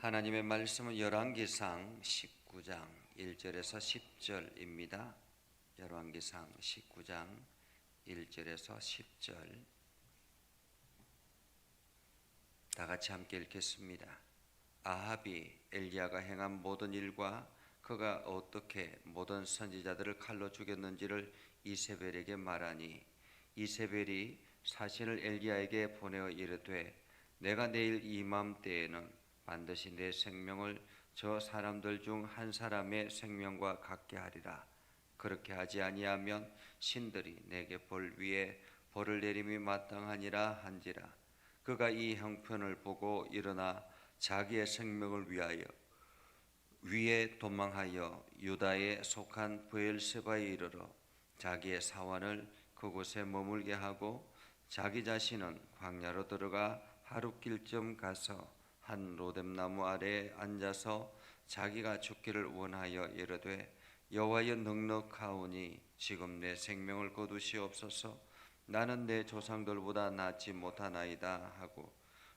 하나님의 말씀은 열왕기상 19장 1절에서 10절입니다. 열왕기상 19장 1절에서 10절 다 같이 함께 읽겠습니다. 아합이 엘리야가 행한 모든 일과 그가 어떻게 모든 선지자들을 칼로 죽였는지를 이세벨에게 말하니 이세벨이 사신을 엘리야에게 보내어 이르되 내가 내일 이맘때에는 반드시 내 생명을 저 사람들 중 한 사람의 생명과 같게 하리라. 그렇게 하지 아니하면 신들이 내게 벌 위에 벌을 내림이 마땅하니라 한지라. 그가 이 형편을 보고 일어나 자기의 생명을 위하여 위에 도망하여 유다에 속한 브엘세바에 이르러 자기의 사환을 그곳에 머물게 하고 자기 자신은 광야로 들어가 하룻길쯤 가서 한 로뎀나무 아래에 앉아서 자기가 죽기를 원하여 이르되 여호와여 넉넉하오니 지금 내 생명을 거두시옵소서. 나는 내 조상들보다 낫지 못하나이다 하고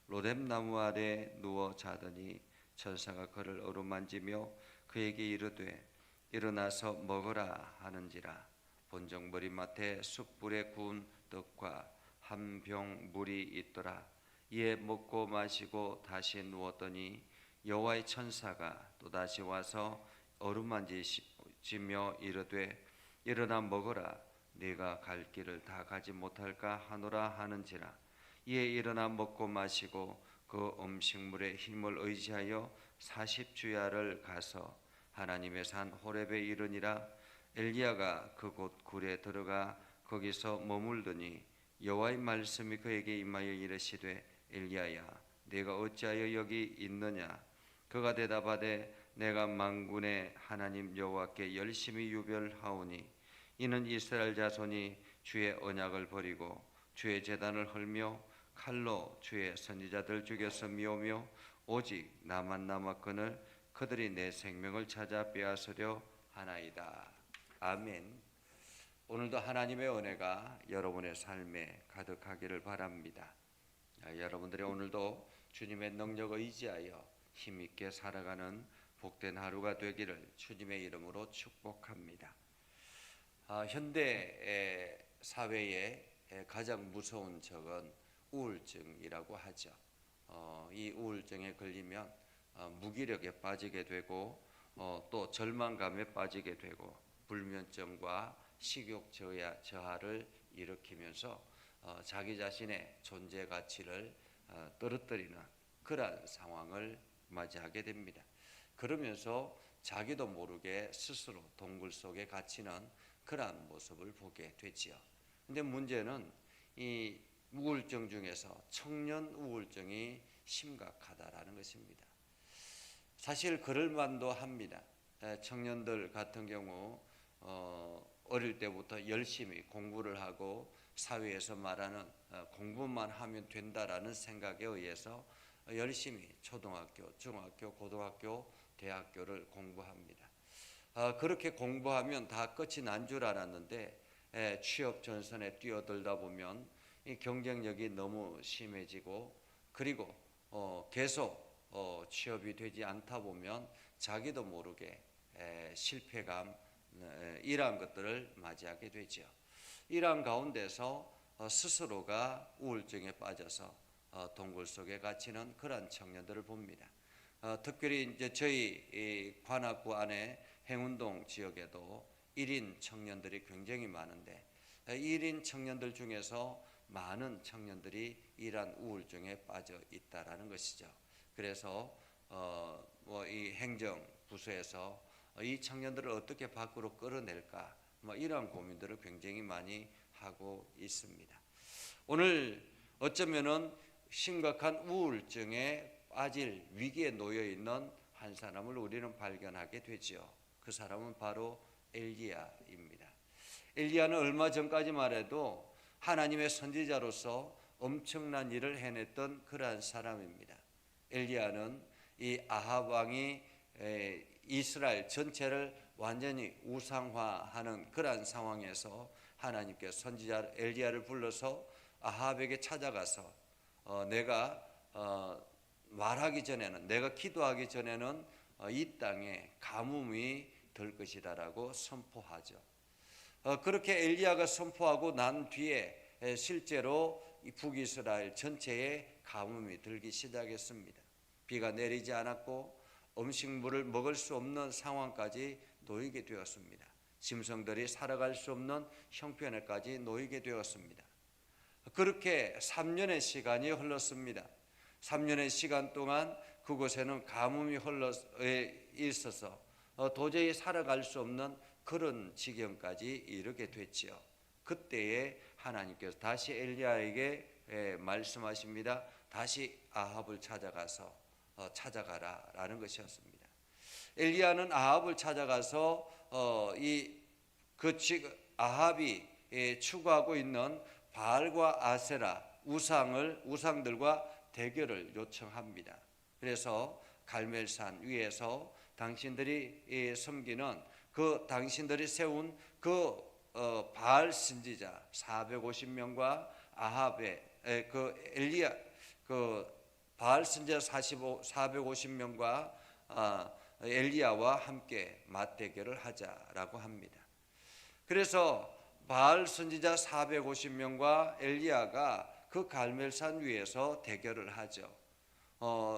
로뎀나무 아래에 누워 자더니 천사가 그를 어루만지며 그에게 이르되 일어나서 먹으라 하는지라. 본정머리맡에 숯불에 구운 떡과 한 병 물이 있더라. 이에 먹고 마시고 다시 누웠더니 여호와의 천사가 또다시 와서 어루만지며 이르되 일어나 먹으라. 네가 갈 길을 다 가지 못할까 하노라 하는지라. 이에 일어나 먹고 마시고 그 음식물에 힘을 의지하여 40주야를 가서 하나님의 산 호렙에 이르니라. 엘리야가 그곳 굴에 들어가 거기서 머물더니 여호와의 말씀이 그에게 임하여 이르시되 엘리야야 네가 어찌하여 여기 있느냐. 그가 대답하되 내가 만군의 하나님 여호와께 열심히 유별하오니 이는 이스라엘 자손이 주의 언약을 버리고 주의 제단을 헐며 칼로 주의 선지자들 죽여서 미우며 오직 나만 남았거늘 그들이 내 생명을 찾아 빼앗으려 하나이다. 아멘. 오늘도 하나님의 은혜가 여러분의 삶에 가득하기를 바랍니다. 여러분들이 오늘도 주님의 능력을 의지하여 힘있게 살아가는 복된 하루가 되기를 주님의 이름으로 축복합니다. 현대 사회의 가장 무서운 적은 우울증이라고 하죠. 이 우울증에 걸리면 무기력에 빠지게 되고 또 절망감에 빠지게 되고 불면증과 식욕 저하를 일으키면서 자기 자신의 존재 가치를 떨어뜨리는 그러한 상황을 맞이하게 됩니다. 그러면서 자기도 모르게 스스로 동굴 속에 갇히는 그러한 모습을 보게 되지요. 근데 문제는 이 우울증 중에서 청년 우울증이 심각하다라는 것입니다. 사실 그럴 만도 합니다. 청년들 같은 경우 어릴 때부터 열심히 공부를 하고 사회에서 말하는 공부만 하면 된다라는 생각에 의해서 열심히 초등학교, 중학교, 고등학교, 대학교를 공부합니다. 그렇게 공부하면 다 끝이 난 줄 알았는데 취업 전선에 뛰어들다 보면 이 경쟁력이 너무 심해지고 그리고 계속 취업이 되지 않다 보면 자기도 모르게 실패감 이러한 것들을 맞이하게 되죠. 이러한 가운데서 스스로가 우울증에 빠져서 동굴 속에 갇히는 그런 청년들을 봅니다. 특별히 이제 저희 관악구 안에 행운동 지역에도 1인 청년들이 굉장히 많은데 1인 청년들 중에서 많은 청년들이 이러한 우울증에 빠져 있다라는 것이죠. 그래서 이 행정부서에서 이 청년들을 어떻게 밖으로 끌어낼까 이러한 고민들을 굉장히 많이 하고 있습니다. 오늘 어쩌면은 심각한 우울증에 빠질 위기에 놓여 있는 한 사람을 우리는 발견하게 되지요. 그 사람은 바로 엘리야입니다. 엘리야는 얼마 전까지만 해도 하나님의 선지자로서 엄청난 일을 해냈던 그러한 사람입니다. 엘리야는 이 아합 왕이 이스라엘 전체를 완전히 우상화하는 그러한 상황에서 하나님께 선지자 엘리야를 불러서 아합에게 찾아가서 내가 말하기 전에는, 내가 기도하기 전에는 이 땅에 가뭄이 들 것이다라고 선포하죠. 그렇게 엘리야가 선포하고 난 뒤에 실제로 이 북이스라엘 전체에 가뭄이 들기 시작했습니다. 비가 내리지 않았고 음식물을 먹을 수 없는 상황까지 놓이게 되었습니다. 짐승들이 살아갈 수 없는 형편에까지 놓이게 되었습니다. 그렇게 3년의 시간이 흘렀습니다. 3년의 시간 동안 그곳에는 가뭄이 있어서 도저히 살아갈 수 없는 그런 지경까지 이르게 됐지요. 그때에 하나님께서 다시 엘리야에게 말씀하십니다. 다시 아합을 찾아가서 찾아가라라는 것이었습니다. 엘리야는 아합을 찾아가서 아합이 추구하고 있는 바알과 아세라 우상들과 대결을 요청합니다. 그래서 갈멜산 위에서 당신들이 섬기는 당신들이 세운 바알 선지자 450명과 아합의 바알 선지자 450명과 엘리야와 함께 맞대결을 하자라고 합니다. 그래서 바알 선지자 450명과 엘리야가 그 갈멜산 위에서 대결을 하죠.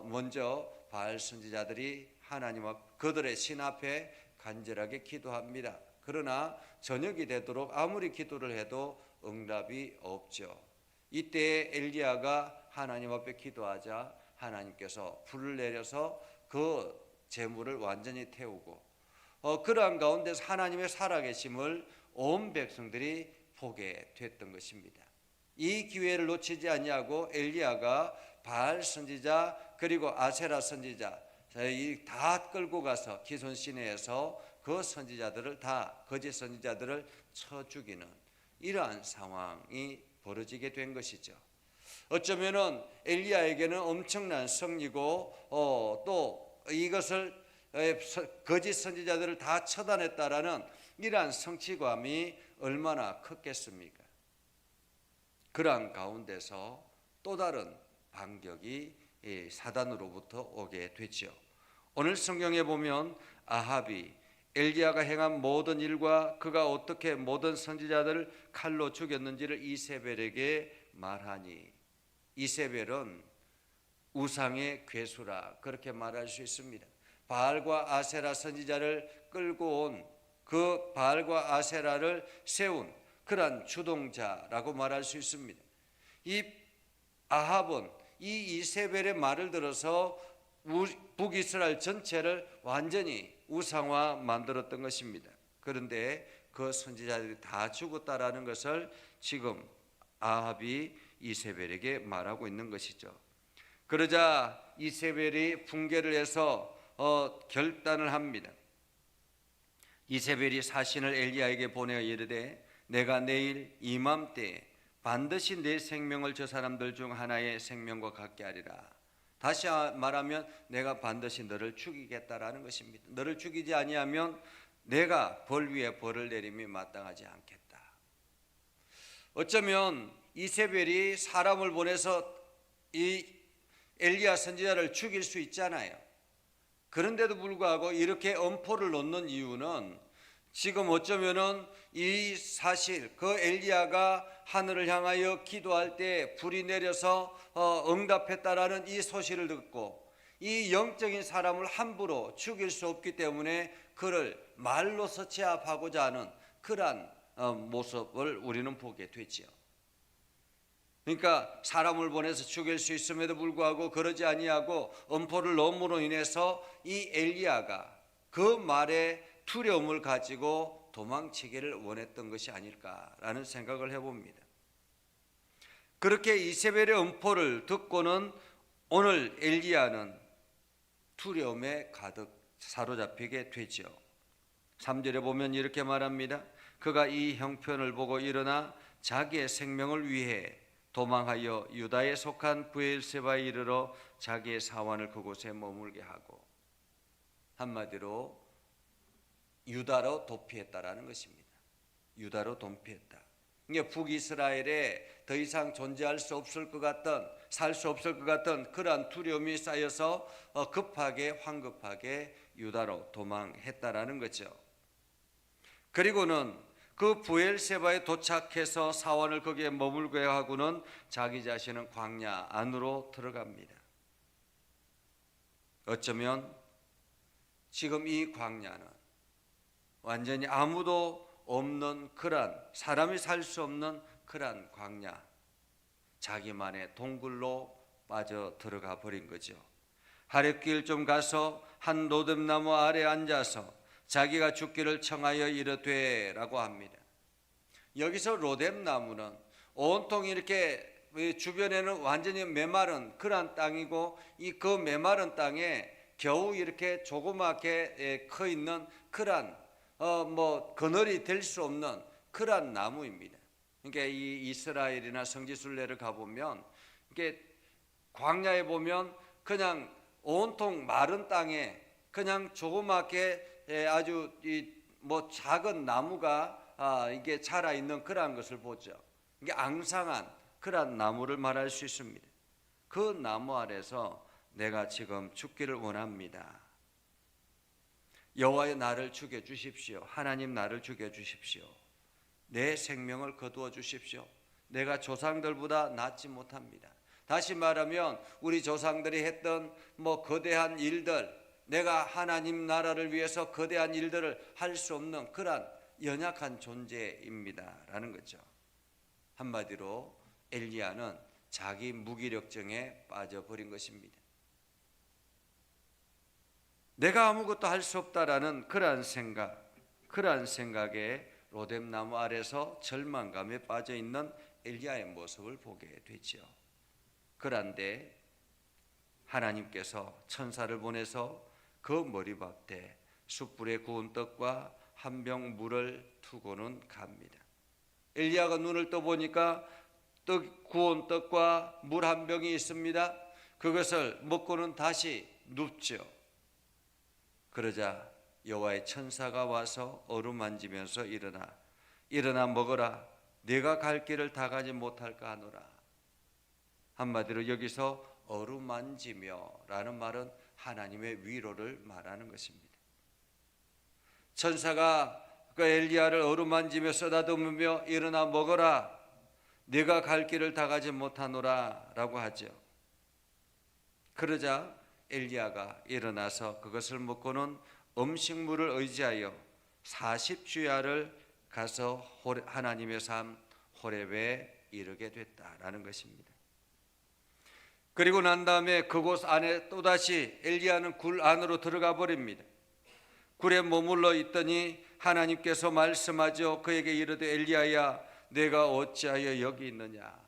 먼저 바알 선지자들이 하나님 앞 그들의 신 앞에 간절하게 기도합니다. 그러나 저녁이 되도록 아무리 기도를 해도 응답이 없죠. 이때 엘리야가 하나님 앞에 기도하자 하나님께서 불을 내려서 그 재물을 완전히 태우고 그러한 가운데서 하나님의 살아계심을 온 백성들이 보게 됐던 것입니다. 이 기회를 놓치지 아니하고 엘리야가 바알 선지자 그리고 아세라 선지자 다 끌고 가서 기손 시내에서 그 선지자들을 다 거짓 선지자들을 쳐 죽이는 이러한 상황이 벌어지게 된 것이죠. 어쩌면은 엘리야에게는 엄청난 승리고 또 이것을 거짓 선지자들을 다 처단했다라는 이러한 성취감이 얼마나 컸겠습니까? 그러한 가운데서 또 다른 반격이 사단으로부터 오게 됐죠. 오늘 성경에 보면 아합이 엘리야가 행한 모든 일과 그가 어떻게 모든 선지자들을 칼로 죽였는지를 이세벨에게 말하니, 이세벨은 우상의 괴수라 그렇게 말할 수 있습니다. 바알과 아세라 선지자를 끌고 온 그 바알과 아세라를 세운 그러한 주동자라고 말할 수 있습니다. 이 아합은 이 이세벨의 말을 들어서 북이스라엘 전체를 완전히 우상화 만들었던 것입니다. 그런데 그 선지자들이 다 죽었다라는 것을 지금 아합이 이세벨에게 말하고 있는 것이죠. 그러자 이세벨이 붕괴를 해서 결단을 합니다. 이세벨이 사신을 엘리야에게 보내어 이르되 내가 내일 이맘때에 반드시 내 생명을 저 사람들 중 하나의 생명과 같게 하리라. 다시 말하면 내가 반드시 너를 죽이겠다라는 것입니다. 너를 죽이지 아니하면 내가 벌 위에 벌을 내림이 마땅하지 않겠다. 어쩌면 이세벨이 사람을 보내서 이 엘리야 선지자를 죽일 수 있잖아요. 그런데도 불구하고 이렇게 엄포를 놓는 이유는 지금 어쩌면은 이 사실 그 엘리야가 하늘을 향하여 기도할 때 불이 내려서 응답했다라는 이 소식을 듣고 이 영적인 사람을 함부로 죽일 수 없기 때문에 그를 말로서 제압하고자 하는 그러한 모습을 우리는 보게 되지요. 그러니까 사람을 보내서 죽일 수 있음에도 불구하고 그러지 아니하고 엄포를 놓음으로 인해서 이 엘리야가 그 말에 두려움을 가지고 도망치기를 원했던 것이 아닐까라는 생각을 해봅니다. 그렇게 이세벨의 엄포를 듣고는 오늘 엘리야는 두려움에 가득 사로잡히게 되죠. 3절에 보면 이렇게 말합니다. 그가 이 형편을 보고 일어나 자기의 생명을 위해 도망하여 유다에 속한 브엘세바에 이르러 자기의 사환을 그곳에 머물게 하고, 한마디로 유다로 도피했다라는 것입니다. 유다로 도피했다. 이게 북이스라엘에 더 이상 존재할 수 없을 것 같던, 살 수 없을 것 같던 그러한 두려움이 쌓여서 황급하게 유다로 도망했다라는 거죠. 그리고는 그 부엘세바에 도착해서 사원을 거기에 머물게 하고는 자기 자신은 광야 안으로 들어갑니다. 어쩌면 지금 이 광야는 완전히 아무도 없는 그런, 사람이 살 수 없는 그런 광야, 자기만의 동굴로 빠져 들어가 버린 거죠. 하굣길 좀 가서 한 로뎀나무 아래 앉아서 자기가 죽기를 청하여 이르되 라고 합니다. 여기서 로뎀나무는 온통 이렇게 주변에는 완전히 메마른 그러한 땅이고, 그 메마른 땅에 겨우 이렇게 조그맣게 커 있는 그러한 그늘이 될 수 없는 그러한 나무입니다. 그러니까 이 이스라엘이나 성지순례를 가보면 이게 광야에 보면 그냥 온통 마른 땅에 그냥 조그맣게 아주 작은 나무가 이게 자라 있는 그러한 것을 보죠. 이게 앙상한 그러한 나무를 말할 수 있습니다. 그 나무 아래서 내가 지금 죽기를 원합니다. 여호와의 나를 죽여 주십시오. 하나님 나를 죽여 주십시오. 내 생명을 거두어 주십시오. 내가 조상들보다 낫지 못합니다. 다시 말하면 우리 조상들이 했던 거대한 일들, 내가 하나님 나라를 위해서 거대한 일들을 할 수 없는 그러한 연약한 존재입니다 라는 거죠. 한마디로 엘리야는 자기 무기력증에 빠져버린 것입니다. 내가 아무것도 할 수 없다라는 그러한 생각에 로뎀나무 아래서 절망감에 빠져 있는 엘리야의 모습을 보게 되죠. 그런데 하나님께서 천사를 보내서 그 머리맡에 숯불에 구운 떡과 한 병 물을 두고는 갑니다. 엘리야가 눈을 떠보니까 구운 떡과 물 한 병이 있습니다. 그것을 먹고는 다시 눕죠. 그러자 여호와의 천사가 와서 어루만지면서 일어나 먹어라. 네가 갈 길을 다 가지 못할까 하노라. 한마디로 여기서 어루만지며 라는 말은 하나님의 위로를 말하는 것입니다. 천사가 그 엘리야를 어루만지며 쓰다듬으며 일어나 먹어라. 네가 갈 길을 다 가지 못하노라 라고 하죠. 그러자 엘리야가 일어나서 그것을 먹고는 음식물을 의지하여 40주야를 가서 하나님의 삶 호렙에 이르게 됐다라는 것입니다. 그리고 난 다음에 그곳 안에 또다시 엘리야는 굴 안으로 들어가 버립니다. 굴에 머물러 있더니 하나님께서 말씀하죠. 그에게 이르되 엘리야야 내가 어찌하여 여기 있느냐.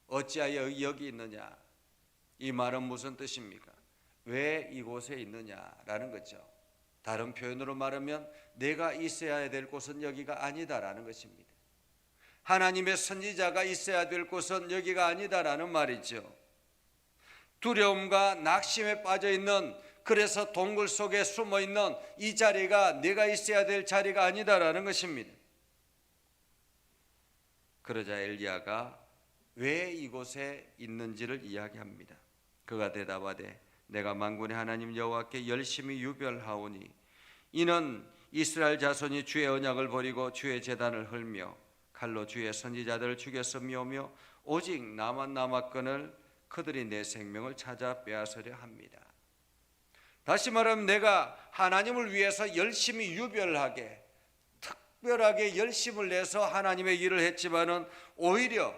어찌하여 여기 있느냐. 이 말은 무슨 뜻입니까? 왜 이곳에 있느냐라는 거죠. 다른 표현으로 말하면 내가 있어야 될 곳은 여기가 아니다라는 것입니다. 하나님의 선지자가 있어야 될 곳은 여기가 아니다라는 말이죠. 두려움과 낙심에 빠져 있는, 그래서 동굴 속에 숨어 있는 이 자리가 내가 있어야 될 자리가 아니다라는 것입니다. 그러자 엘리야가 왜 이곳에 있는지를 이야기합니다. 그가 대답하되 내가 만군의 하나님 여호와께 열심히 유별하오니 이는 이스라엘 자손이 주의 언약을 버리고 주의 제단을 헐며 칼로 주의 선지자들을 죽였으며며 오직 나만 남았거늘 그들이 내 생명을 찾아 빼앗으려 합니다. 다시 말하면 내가 하나님을 위해서 열심히 유별하게 특별하게 열심을 내서 하나님의 일을 했지만은 오히려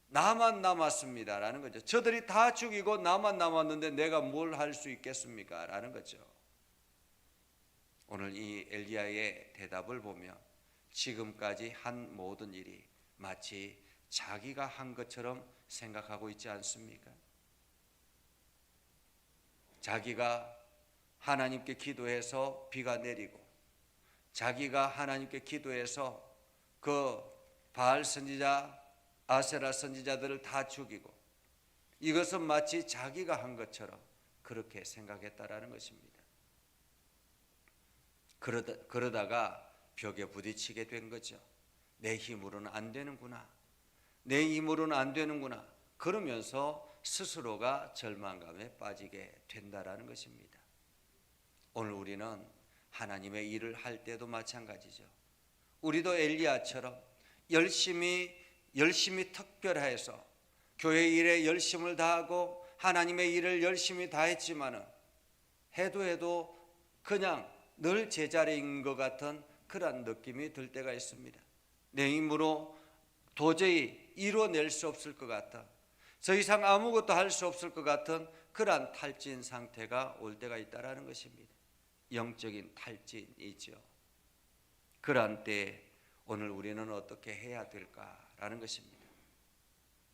나만 남았습니다 라는 거죠. 저들이 다 죽이고 나만 남았는데 내가 뭘 할 수 있겠습니까 라는 거죠. 오늘 이 엘리야의 대답을 보면 지금까지 한 모든 일이 마치 자기가 한 것처럼 생각하고 있지 않습니까? 자기가 하나님께 기도해서 비가 내리고, 자기가 하나님께 기도해서 그 바알 선지자, 아세라 선지자들을 다 죽이고, 이것은 마치 자기가 한 것처럼 그렇게 생각했다라는 것입니다. 그러다가 벽에 부딪히게 된 거죠. 내 힘으로는 안 되는구나. 내 힘으로는 안 되는구나. 그러면서 스스로가 절망감에 빠지게 된다라는 것입니다. 오늘 우리는 하나님의 일을 할 때도 마찬가지죠. 우리도 엘리야처럼 열심히 특별해서 교회 일에 열심을 다하고 하나님의 일을 열심히 다했지만은 해도 그냥 늘 제자리인 것 같은 그런 느낌이 들 때가 있습니다. 내 힘으로 도저히 이루어낼 수 없을 것 같아, 더 이상 아무것도 할 수 없을 것 같은 그러한 탈진 상태가 올 때가 있다라는 것입니다. 영적인 탈진이죠. 그러한 때에 오늘 우리는 어떻게 해야 될까라는 것입니다.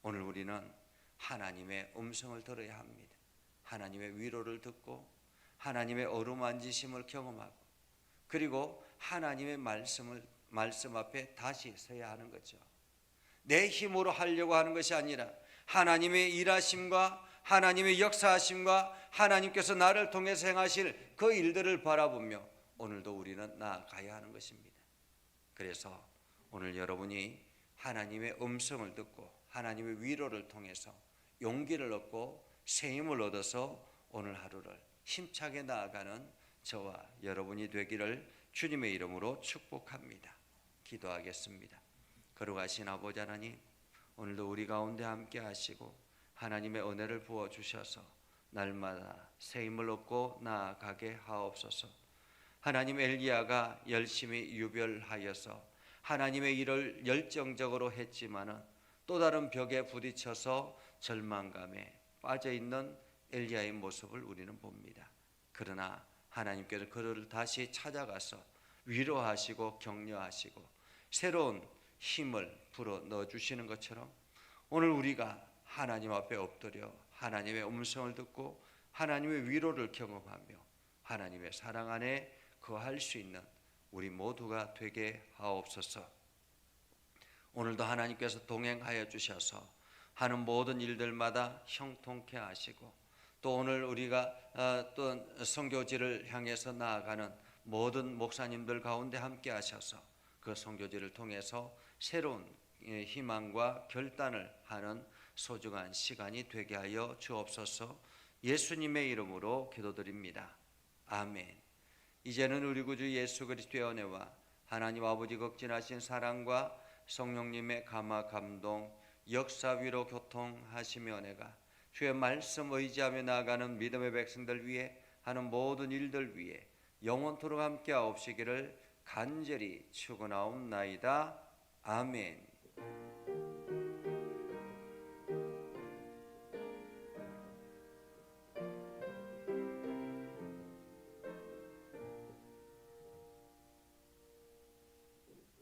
오늘 우리는 하나님의 음성을 들어야 합니다. 하나님의 위로를 듣고 하나님의 어루만지심을 경험하고, 그리고 하나님의 말씀 앞에 다시 서야 하는 거죠. 내 힘으로 하려고 하는 것이 아니라 하나님의 일하심과 하나님의 역사하심과 하나님께서 나를 통해서 행하실 그 일들을 바라보며 오늘도 우리는 나아가야 하는 것입니다. 그래서 오늘 여러분이 하나님의 음성을 듣고 하나님의 위로를 통해서 용기를 얻고 새 힘을 얻어서 오늘 하루를 힘차게 나아가는 저와 여러분이 되기를 주님의 이름으로 축복합니다. 기도하겠습니다. 거룩하신 아버지 하나님, 오늘도 우리 가운데 함께 하시고 하나님의 은혜를 부어주셔서 날마다 새 힘을 얻고 나아가게 하옵소서. 하나님, 엘리야가 열심히 유별하여서 하나님의 일을 열정적으로 했지만은 또 다른 벽에 부딪혀서 절망감에 빠져있는 엘리야의 모습을 우리는 봅니다. 그러나 하나님께서 그를 다시 찾아가서 위로하시고 격려하시고 새로운 힘을 불어 넣어주시는 것처럼 오늘 우리가 하나님 앞에 엎드려 하나님의 음성을 듣고 하나님의 위로를 경험하며 하나님의 사랑 안에 거할 수 있는 우리 모두가 되게 하옵소서. 오늘도 하나님께서 동행하여 주셔서 하는 모든 일들마다 형통케 하시고, 또 오늘 우리가 또 선교지를 향해서 나아가는 모든 목사님들 가운데 함께 하셔서 그 선교지를 통해서 새로운 희망과 결단을 하는 소중한 시간이 되게 하여 주옵소서. 예수님의 이름으로 기도드립니다. 아멘. 이제는 우리 구주 예수 그리스도의 은혜와 하나님 아버지 극진하신 사랑과 성령님의 감화 감동 역사 위로 교통하시며 은혜가 주의 말씀 의지하며 나아가는 믿음의 백성들 위해 하는 모든 일들 위해 영원토록 함께 하옵시기를 간절히 축원하옵나이다. 아멘.